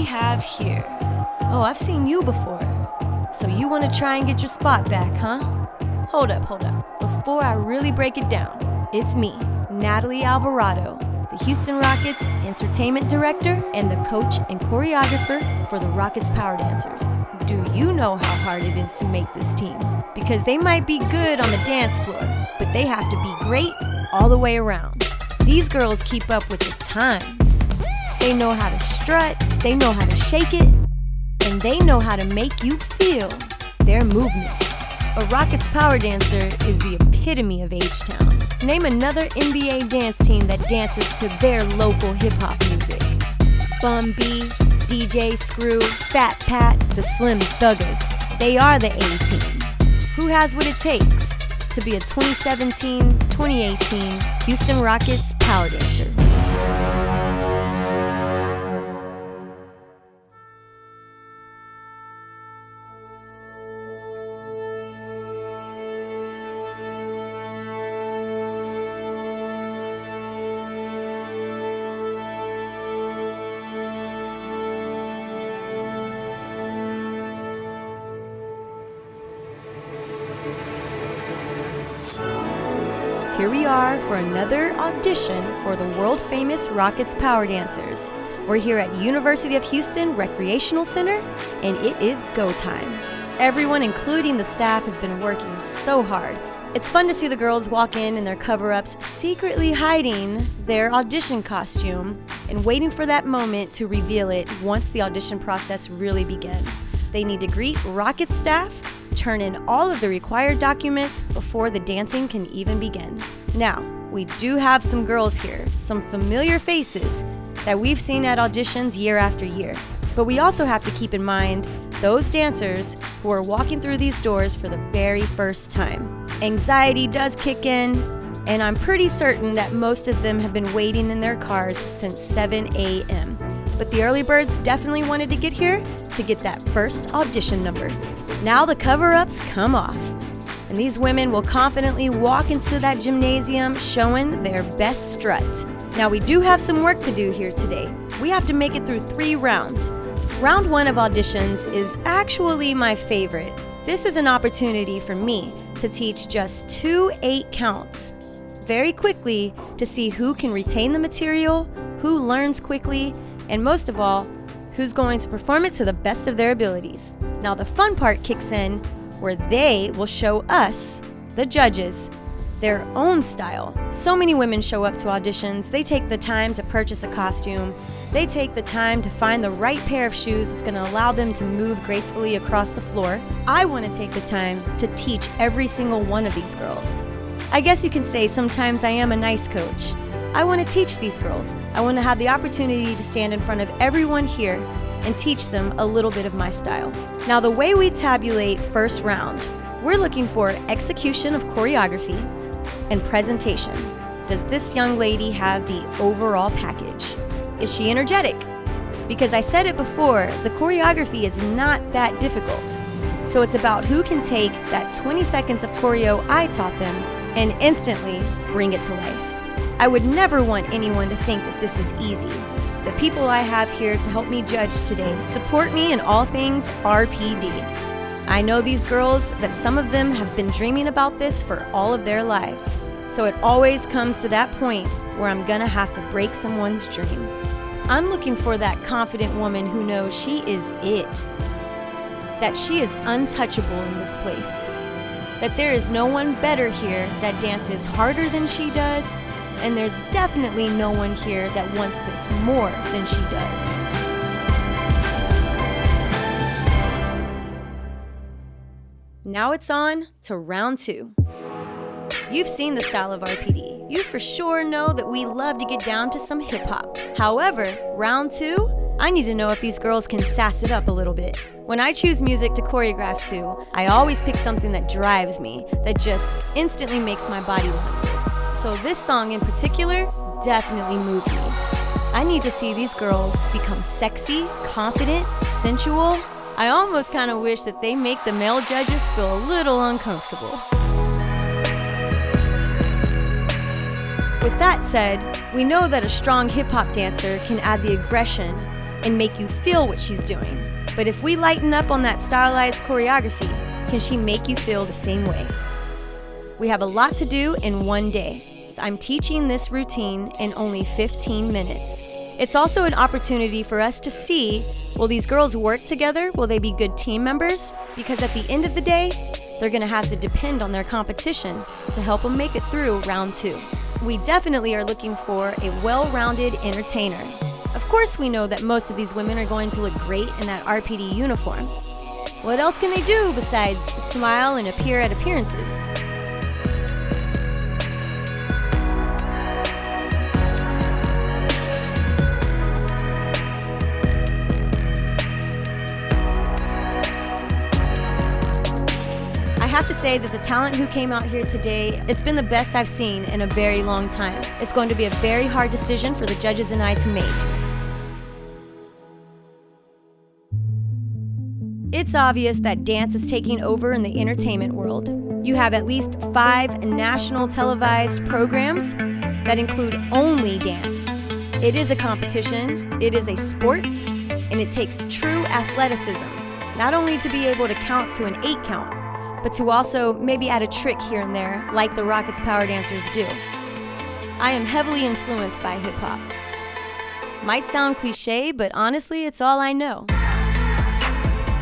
we have here? Oh, I've seen you before. So you want to try and get your spot back, huh? Hold up. Before I really break it down, it's me, Natalie Alvarado, the Houston Rockets Entertainment Director and the coach and choreographer for the Rockets Power Dancers. Do you know how hard it is to make this team? Because they might be good on the dance floor, but they have to be great all the way around. These girls keep up with the times. They know how to strut, they know how to shake it, and they know how to make you feel their movement. A Rockets Power Dancer is the epitome of H-Town. Name another NBA dance team that dances to their local hip-hop music. Bun B, DJ Screw, Fat Pat, the Slim Thuggers. They are the A-team. Who has what it takes to be a 2017-2018 Houston Rockets Power Dancer? Here we are for another audition for the world-famous Rockets Power Dancers. We're here at University of Houston Recreational Center, and it is go time. Everyone, including the staff, has been working so hard. It's fun to see the girls walk in their cover-ups, secretly hiding their audition costume and waiting for that moment to reveal it once the audition process really begins. They need to greet Rockets staff, turn in all of the required documents before the dancing can even begin. Now, we do have some girls here, some familiar faces that we've seen at auditions year after year. But we also have to keep in mind those dancers who are walking through these doors for the very first time. Anxiety does kick in, and I'm pretty certain that most of them have been waiting in their cars since 7 a.m. But the early birds definitely wanted to get here to get that first audition number. Now the cover-ups come off, and these women will confidently walk into that gymnasium showing their best strut. Now we do have some work to do here today. We have to make it through 3 rounds. Round 1 of auditions is actually my favorite. This is an opportunity for me to teach just 2 8 counts very quickly to see who can retain the material, who learns quickly, and most of all, who's going to perform it to the best of their abilities. Now the fun part kicks in where they will show us, the judges, their own style. So many women show up to auditions, they take the time to purchase a costume, they take the time to find the right pair of shoes that's going to allow them to move gracefully across the floor. I want to take the time to teach every single one of these girls. I guess you can say sometimes I am a nice coach. I want to teach these girls. I want to have the opportunity to stand in front of everyone here and teach them a little bit of my style. Now the way we tabulate first round, we're looking for execution of choreography and presentation. Does this young lady have the overall package? Is she energetic? Because I said it before, the choreography is not that difficult. So it's about who can take that 20 seconds of choreo I taught them and instantly bring it to life. I would never want anyone to think that this is easy. The people I have here to help me judge today support me in all things RPD. I know these girls that some of them have been dreaming about this for all of their lives. So it always comes to that point where I'm gonna have to break someone's dreams. I'm looking for that confident woman who knows she is it. That she is untouchable in this place. That there is no one better here that dances harder than she does, and there's definitely no one here that wants this more than she does. Now it's on to round 2. You've seen the style of RPD. You for sure know that we love to get down to some hip hop. However, round 2, I need to know if these girls can sass it up a little bit. When I choose music to choreograph to, I always pick something that drives me, that just instantly makes my body want to move. So this song in particular definitely moved me. I need to see these girls become sexy, confident, sensual. I almost kind of wish that they make the male judges feel a little uncomfortable. With that said, we know that a strong hip-hop dancer can add the aggression, and make you feel what she's doing. But if we lighten up on that stylized choreography, can she make you feel the same way? We have a lot to do in one day. I'm teaching this routine in only 15 minutes. It's also an opportunity for us to see, will these girls work together? Will they be good team members? Because at the end of the day, they're gonna have to depend on their competition to help them make it through round 2. We definitely are looking for a well-rounded entertainer. Of course, we know that most of these women are going to look great in that RPD uniform. What else can they do besides smile and appear at appearances? I have to say that the talent who came out here today, it's been the best I've seen in a very long time. It's going to be a very hard decision for the judges and I to make. It's obvious that dance is taking over in the entertainment world. You have at least 5 national televised programs that include only dance. It is a competition, it is a sport, and it takes true athleticism, not only to be able to count to an 8 count, but to also maybe add a trick here and there, like the Rockets power dancers do. I am heavily influenced by hip hop. Might sound cliche, but honestly, it's all I know.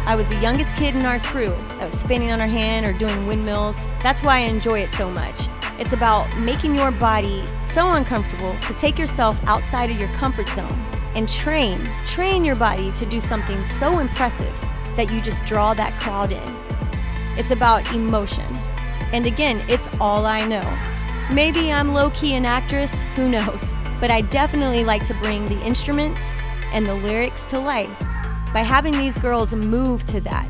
I was the youngest kid in our crew that was spinning on her hand or doing windmills. That's why I enjoy it so much. It's about making your body so uncomfortable to take yourself outside of your comfort zone and train your body to do something so impressive that you just draw that crowd in. It's about emotion. And again, it's all I know. Maybe I'm low-key an actress, who knows? But I definitely like to bring the instruments and the lyrics to life by having these girls move to that.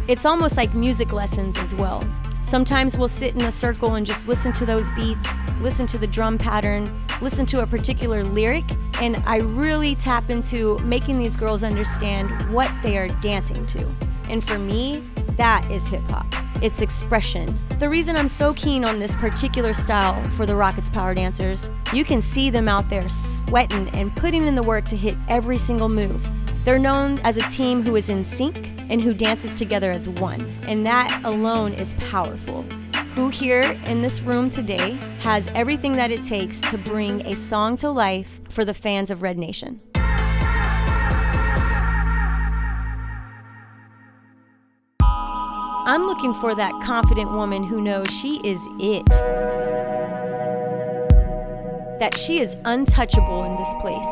It's almost like music lessons as well. Sometimes we'll sit in a circle and just listen to those beats, listen to the drum pattern, listen to a particular lyric, and I really tap into making these girls understand what they are dancing to. And for me, that is hip hop. It's expression. The reason I'm so keen on this particular style for the Rockets power dancers, you can see them out there sweating and putting in the work to hit every single move. They're known as a team who is in sync and who dances together as one. And that alone is powerful. Who here in this room today has everything that it takes to bring a song to life for the fans of Red Nation? I'm looking for that confident woman who knows she is it. That she is untouchable in this place.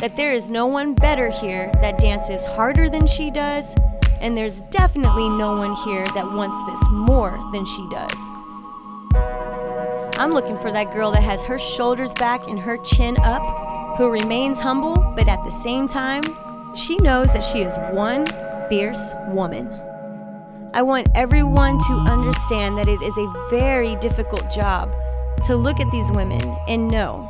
That there is no one better here that dances harder than she does, and there's definitely no one here that wants this more than she does. I'm looking for that girl that has her shoulders back and her chin up, who remains humble, but at the same time, she knows that she is one fierce woman. I want everyone to understand that it is a very difficult job to look at these women and know,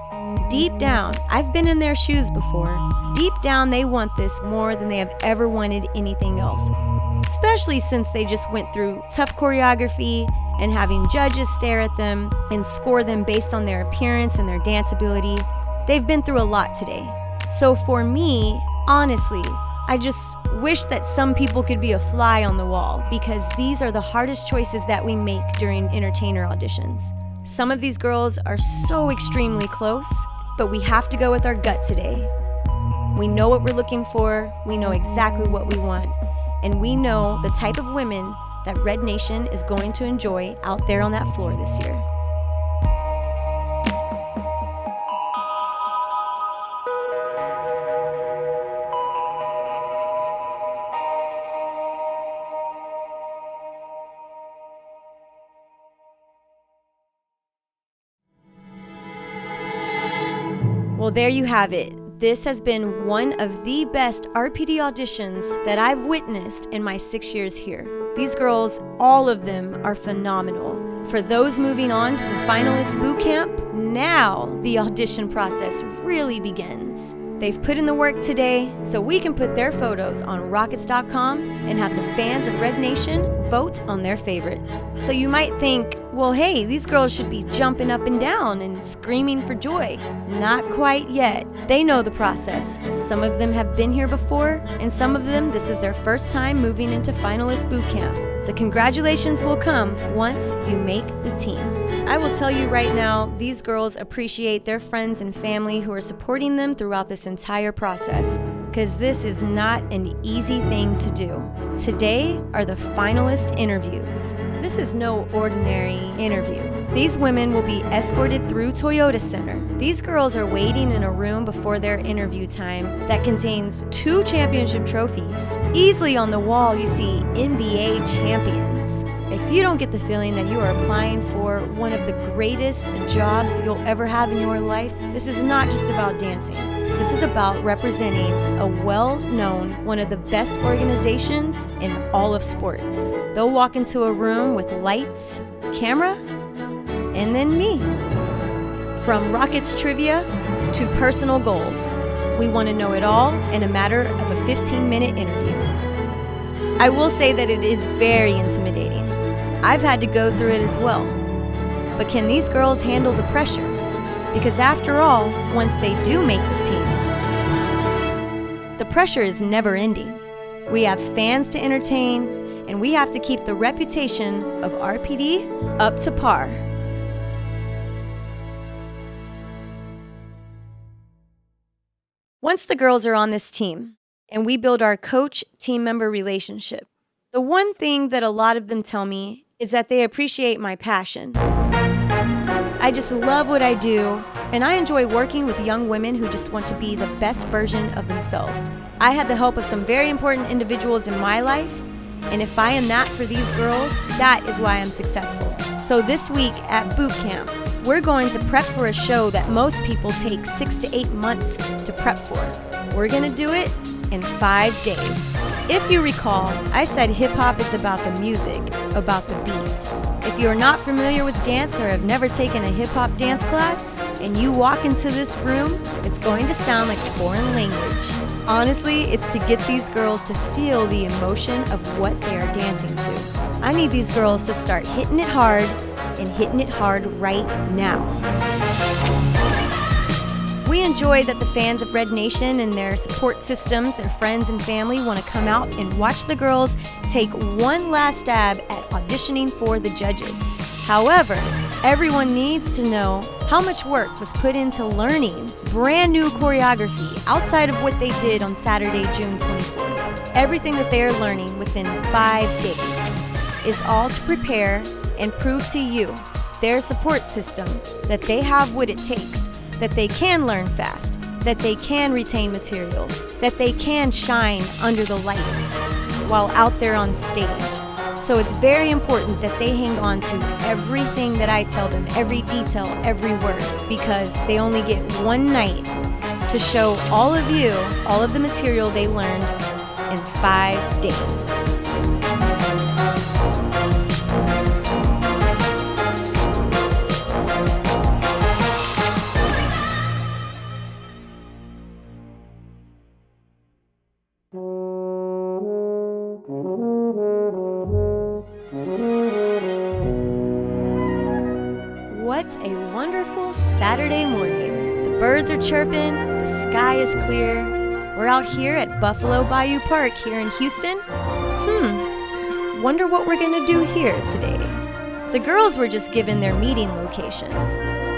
deep down, I've been in their shoes before, deep down they want this more than they have ever wanted anything else. Especially since they just went through tough choreography and having judges stare at them and score them based on their appearance and their dance ability. They've been through a lot today. So for me, honestly, I just wish that some people could be a fly on the wall, because these are the hardest choices that we make during entertainer auditions. Some of these girls are so extremely close, but we have to go with our gut today. We know what we're looking for, we know exactly what we want, and we know the type of women that Red Nation is going to enjoy out there on that floor this year. Well, there you have it. This has been one of the best RPD auditions that I've witnessed in my 6 years here. These girls, all of them, are phenomenal. For those moving on to the Finalist Bootcamp, now the audition process really begins. They've put in the work today, so we can put their photos on Rockets.com and have the fans of Red Nation vote on their favorites. So you might think, Well, hey, these girls should be jumping up and down and screaming for joy. Not quite yet. They know the process. Some of them have been here before, and some of them, this is their first time moving into Finalist Bootcamp. The congratulations will come once you make the team. I will tell you right now, these girls appreciate their friends and family who are supporting them throughout this entire process, because this is not an easy thing to do. Today are the finalist interviews. This is no ordinary interview. These women will be escorted through Toyota Center. These girls are waiting in a room before their interview time that contains 2 championship trophies. Easily on the wall, you see NBA champions. If you don't get the feeling that you are applying for one of the greatest jobs you'll ever have in your life, this is not just about dancing. This is about representing a well-known, one of the best organizations in all of sports. They'll walk into a room with lights, camera, and then me. From Rockets trivia to personal goals, we want to know it all in a matter of a 15-minute interview. I will say that it is very intimidating. I've had to go through it as well. But can these girls handle the pressure? Because after all, once they do make the team, the pressure is never ending. We have fans to entertain, and we have to keep the reputation of RPD up to par. Once the girls are on this team, and we build our coach-team member relationship, the one thing that a lot of them tell me is that they appreciate my passion. I just love what I do, and I enjoy working with young women who just want to be the best version of themselves. I had the help of some very important individuals in my life, and if I am that for these girls, that is why I'm successful. So this week at Bootcamp, we're going to prep for a show that most people take 6 to 8 months to prep for. We're gonna do it in 5 days. If you recall, I said hip-hop is about the music, about the beats. If you are not familiar with dance or have never taken a hip-hop dance class, and you walk into this room, it's going to sound like a foreign language. Honestly, it's to get these girls to feel the emotion of what they are dancing to. I need these girls to start hitting it hard, and hitting it hard right now. We enjoy that the fans of Red Nation and their support systems, their friends and family, want to come out and watch the girls take one last stab at auditioning for the judges. However, everyone needs to know how much work was put into learning brand new choreography outside of what they did on Saturday, June 24th. Everything that they are learning within 5 days is all to prepare and prove to you, their support system, that they have what it takes, that they can learn fast, that they can retain material, that they can shine under the lights while out there on stage. So it's very important that they hang on to everything that I tell them, every detail, every word, because they only get one night to show all of you all of the material they learned in 5 days. What a wonderful Saturday morning. The birds are chirping, the sky is clear. We're out here at Buffalo Bayou Park here in Houston. Wonder what we're gonna do here today. The girls were just given their meeting location,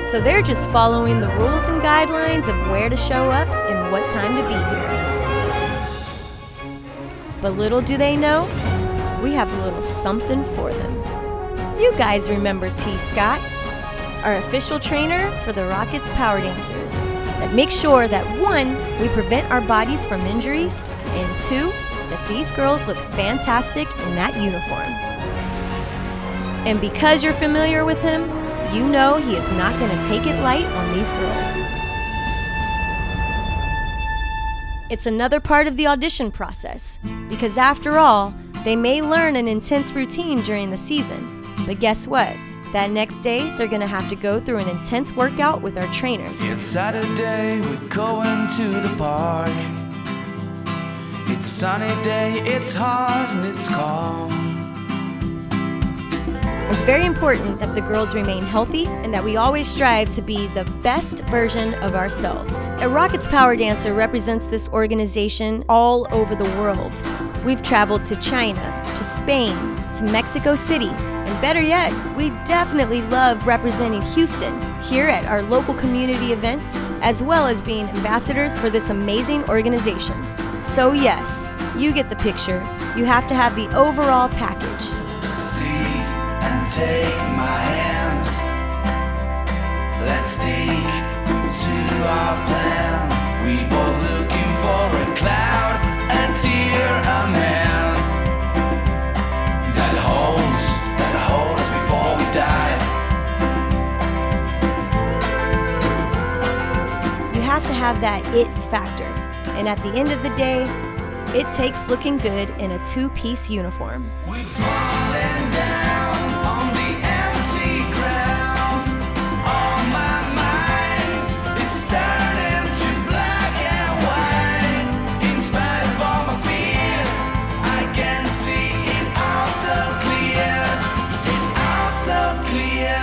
so they're just following the rules and guidelines of where to show up and what time to be here. But little do they know, we have a little something for them. You guys remember T. Scott, our official trainer for the Rockets Power Dancers, that makes sure that 1, we prevent our bodies from injuries, and 2, that these girls look fantastic in that uniform. And because you're familiar with him, you know he is not going to take it light on these girls. It's another part of the audition process, because after all, they may learn an intense routine during the season, but guess what? That next day, they're gonna have to go through an intense workout with our trainers. It's Saturday, we're going to the park. It's a sunny day, it's hot and it's calm. It's very important that the girls remain healthy and that we always strive to be the best version of ourselves. A Rockets Power Dancer represents this organization all over the world. We've traveled to China, to Spain, to Mexico City, and better yet, we definitely love representing Houston here at our local community events, as well as being ambassadors for this amazing organization. So yes, you get the picture. You have to have the overall package. Seat and take my hand. Let's stick to our plan. We both looking for a cloud, a tear, a man that holds us before we die. You have to have that it factor. And at the end of the day, it takes looking good in a two-piece uniform. We've fallen down on the empty ground. All my mind is turning to black and white. In spite of all my fears, I can see it all so clear. It all so clear.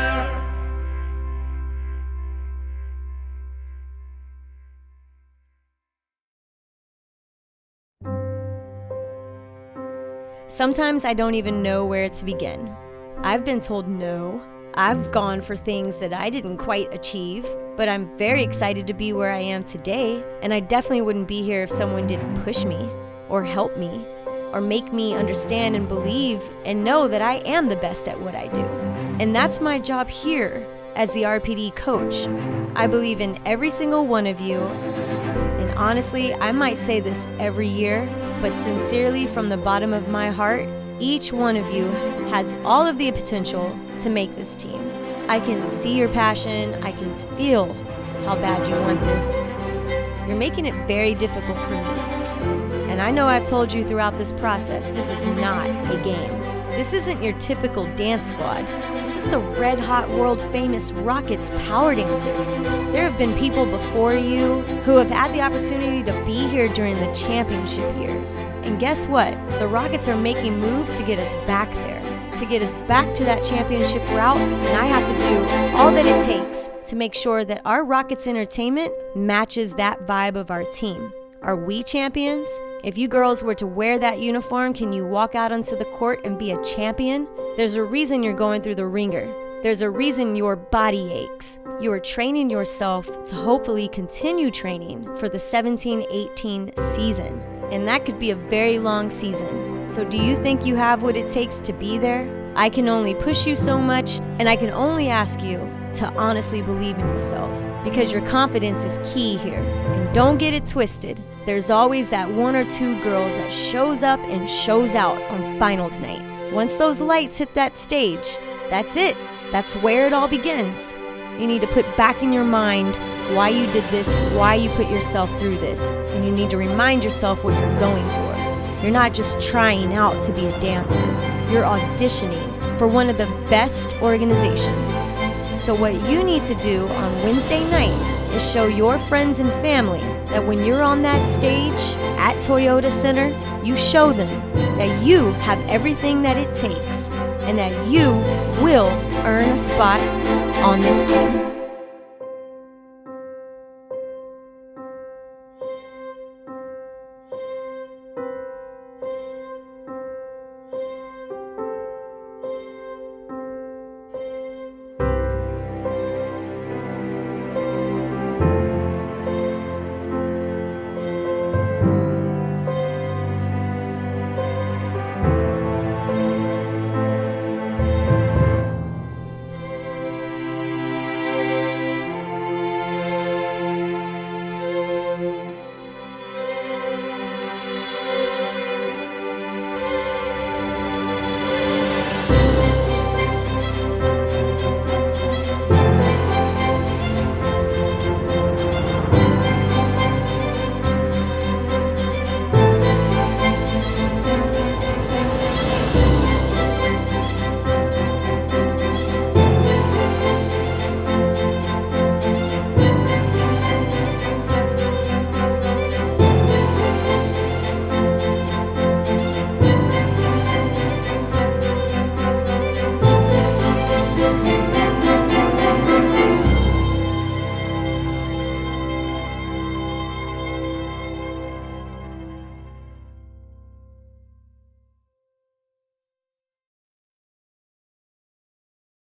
Sometimes I don't even know where to begin. I've been told no. I've gone for things that I didn't quite achieve, but I'm very excited to be where I am today, and I definitely wouldn't be here if someone didn't push me, or help me, or make me understand and believe and know that I am the best at what I do. And that's my job here as the RPD coach. I believe in every single one of you, and honestly, I might say this every year, but sincerely from the bottom of my heart, each one of you has all of the potential to make this team. I can see your passion, I can feel how bad you want this. You're making it very difficult for me. And I know I've told you throughout this process, this is not a game. This isn't your typical dance squad. This is the red-hot, world-famous Rockets Power Dancers. There have been people before you who have had the opportunity to be here during the championship years. And guess what? The Rockets are making moves to get us back there, to get us back to that championship route, and I have to do all that it takes to make sure that our Rockets entertainment matches that vibe of our team. Are we champions? If you girls were to wear that uniform, can you walk out onto the court and be a champion? There's a reason you're going through the ringer. There's a reason your body aches. You are training yourself to hopefully continue training for the 17-18 season. And that could be a very long season. So do you think you have what it takes to be there? I can only push you so much, and I can only ask you to honestly believe in yourself, because your confidence is key here. And don't get it twisted. There's always that one or two girls that shows up and shows out on finals night. Once those lights hit that stage, that's it. That's where it all begins. You need to put back in your mind why you did this, why you put yourself through this, and you need to remind yourself what you're going for. You're not just trying out to be a dancer. You're auditioning for one of the best organizations. So what you need to do on Wednesday night is show your friends and family that when you're on that stage at Toyota Center, you show them that you have everything that it takes and that you will earn a spot on this team.